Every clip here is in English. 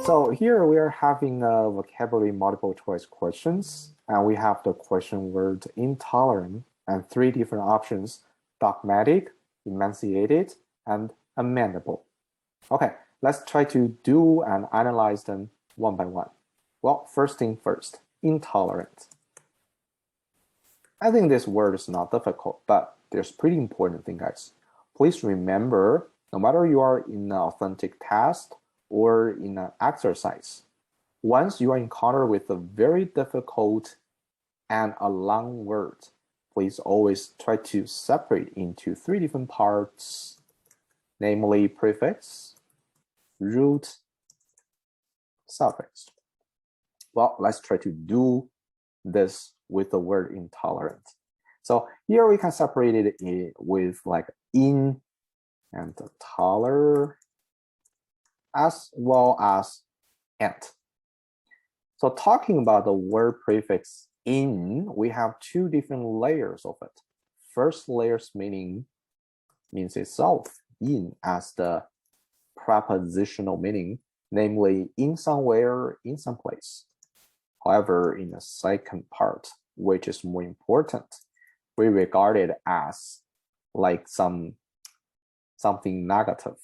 So here we are having a vocabulary multiple choice questions, and we have the question word intolerant and three different options: dogmatic, emancipated, and amendable. Okay, let's try to do and analyze them one by one. Well, first thing first, intolerant. I think this word is not difficult, but there's pretty important thing, guys. Please remember, no matter you are in an authentic test or in an exercise, once you are encountered with a very difficult and a long word, please always try to separate into three different parts, namely prefix, root, suffix. Well, let's try to do this with the word intolerant. So here we can separate it with like in and toler, as well as and. So talking about the word prefix in, we have two different layers of it. First layer's meaning means itself, in, as the prepositional meaning, namely in somewhere, in some place. However, in the second part, which is more important, we regard it as like something negative.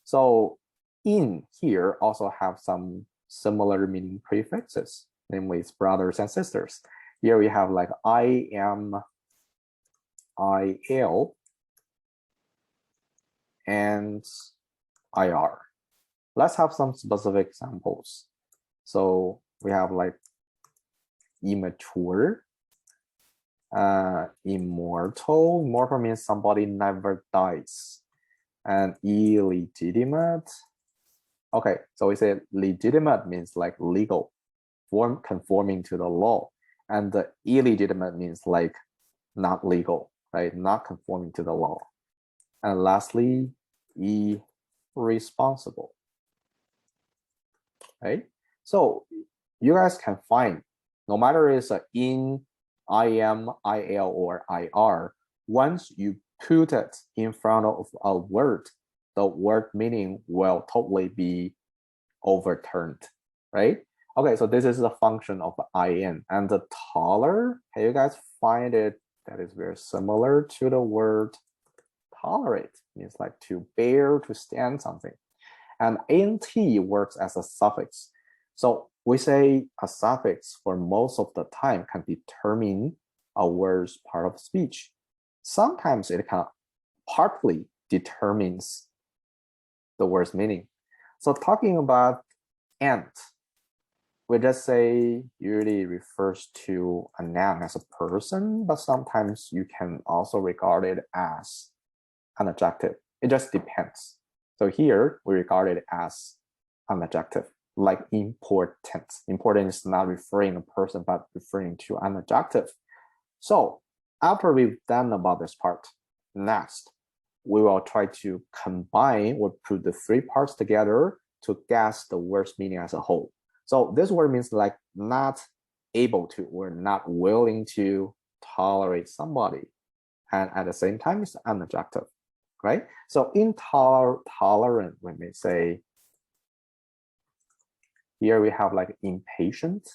So in here also have some similar meaning prefixes, namely it's brothers and sisters. Here we have like I am, IL, and IR. Let's have some specific examples. So we have like immature, immortal. Immortal means somebody never dies. And illegitimate. Okay, so we say legitimate means like legal, conforming to the law. And the illegitimate means like not legal, right? Not conforming to the law. And lastly, irresponsible. Right? So you guys can find, no matter it's a in, IM, IL, or IR, once you put it in front of a word, the word meaning will totally be overturned, right? Okay, so this is the function of IN. And the toler, can you guys find it? That is very similar to the word tolerate. It means like to bear, to stand something. And NT works as a suffix. So we say a suffix for most of the time can determine a word's part of speech. Sometimes it can partly determines the word's meaning. So talking about and, we just say usually refers to a noun as a person, but sometimes you can also regard it as an adjective. It just depends. So here we regard it as an adjective, like important. Important is not referring to a person, but referring to an adjective. So after we've done about this part, next, we will try to combine or put the three parts together to guess the word's meaning as a whole. So this word means like not able to or not willing to tolerate somebody. And at the same time, it's an adjective, right? So intolerant, we may say, here we have like impatient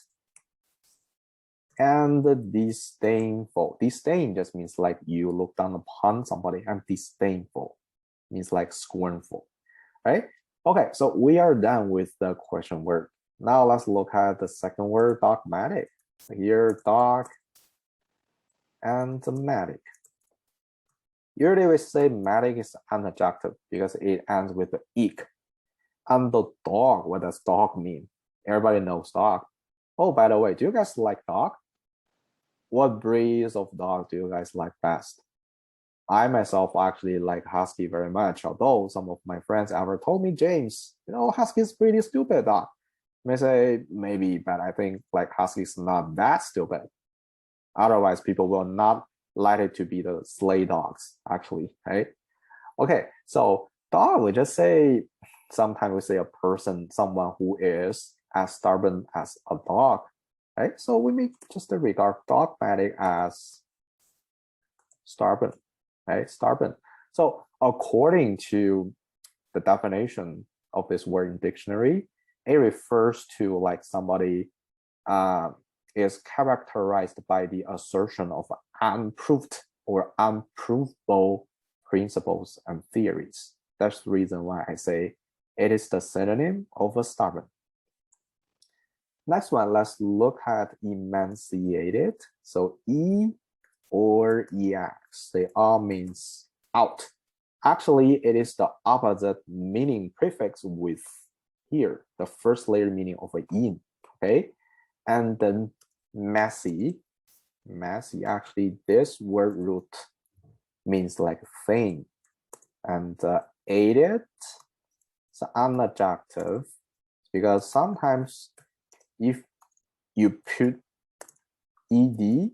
and disdainful. Disdain just means like you look down upon somebody, and disdainful means like scornful, right? Okay, so we are done with the question word. Now let's look at the second word, dogmatic. Here, dog and matic. Usually we say matic is an adjective because it ends with the "ik." And the dog, what does dog mean? Everybody knows dog. Oh, by the way, do you guys like dog? What breeds of dog do you guys like best? I myself actually like husky very much, although some of my friends ever told me, James, you know, husky is pretty stupid dog. I may say maybe, but I think like husky is not that stupid. Otherwise, people will not like it to be the sleigh dogs, actually, right? Okay, so dog, we just say, sometimes we say a person, someone who is as stubborn as a dog, right? So we may just regard dogmatic as stubborn, right? Stubborn. So according to the definition of this word in dictionary, it refers to like somebody is characterized by the assertion of unproved or unprovable principles and theories. That's the reason why I say it is the synonym of a stubborn. Next one, let's look at enunciated. So E or EX, they all means out. Actually, it is the opposite meaning prefix with here, the first layer meaning of a in, okay? And then messy, actually this word root means like thing. And aided, it's an adjective, because sometimes if you put ed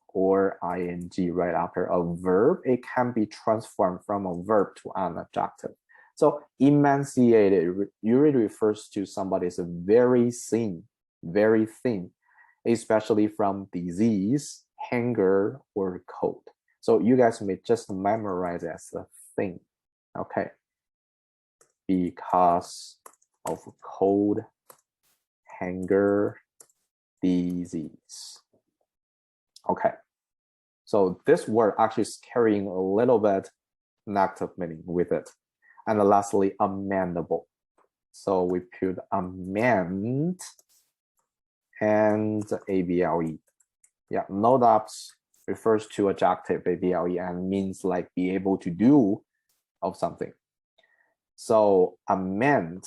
or ing right after a verb, it can be transformed from a verb to an adjective. So emaciated usually refers to somebody is very thin, especially from disease, hunger, or cold. So you guys may just memorize it as a thing, okay? Because of cold, hunger, disease. Okay, so this word actually is carrying a little bit negative meaning with it. And lastly, amendable. So we put amend and able. Yeah, no doubts refers to adjective able and means like be able to do of something. So amend,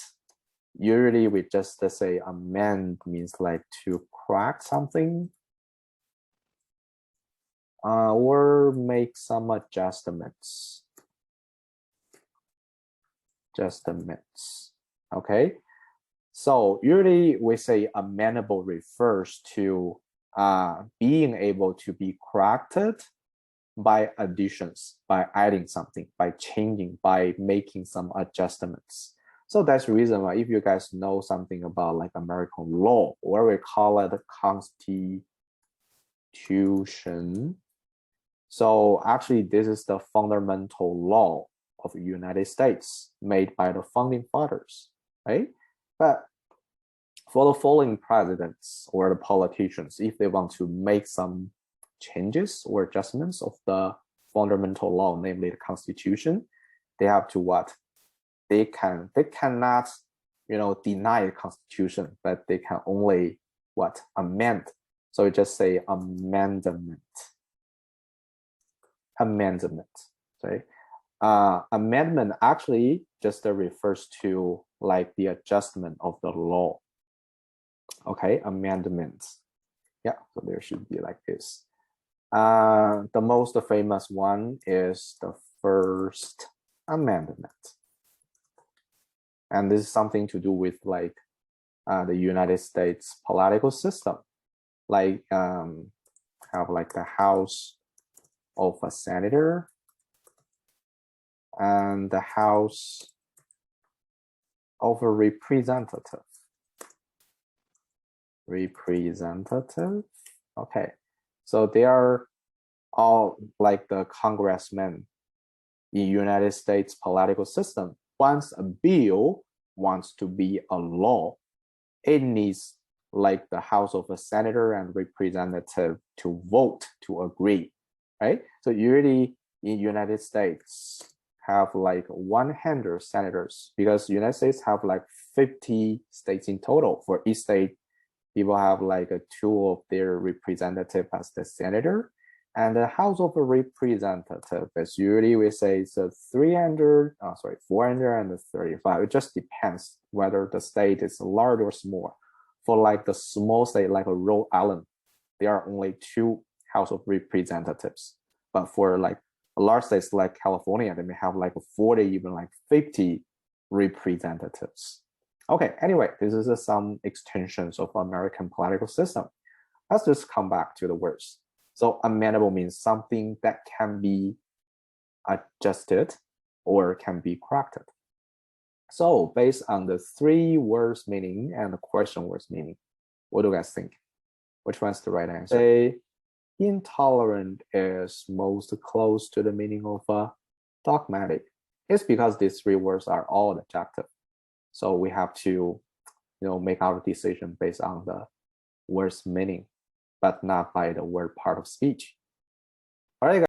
usually we just say amend means like to correct something or make some adjustments. Okay, so usually we say amendable refers to being able to be corrected by additions, by adding something, by changing, by making some adjustments. So that's the reason why if you guys know something about like American law, or we call it Constitution. So actually this is the fundamental law of the United States made by the founding fathers, right? But for the following presidents or the politicians, if they want to make some changes or adjustments of the fundamental law, namely the Constitution, they have to what? They cannot, deny the Constitution, but they can only what? Amend. So you just say amendment. Right? Amendment actually just refers to like the adjustment of the law. Okay, amendments. Yeah, so there should be like this. The most famous one is the First Amendment. And this is something to do with like the United States political system. Like have like the House of a Senator and the House of a Representative. Okay, so they are all like the congressmen in United States political system. Once a bill wants to be a law, it needs like the House of a Senator and Representative to vote to agree, right? So usually in United States have like 100 senators, because United States have like 50 states in total. For each state, people have like two of their representative as the senator, and the House of a Representative is usually we say it's 435. It just depends whether the state is large or small. For like the small state like Rhode Island, there are only 2 House of Representatives. But for like large states like California, they may have like 40, even like 50 representatives. Okay, anyway, this is some extensions of American political system. Let's just come back to the words. So amendable means something that can be adjusted or can be corrected. So based on the 3 words meaning and the question words meaning, what do you guys think? Which one's the right answer? Say intolerant is most close to the meaning of dogmatic. It's because these 3 words are all adjective. So we have to make our decision based on the word's meaning, but not by the word part of speech. All right, guys.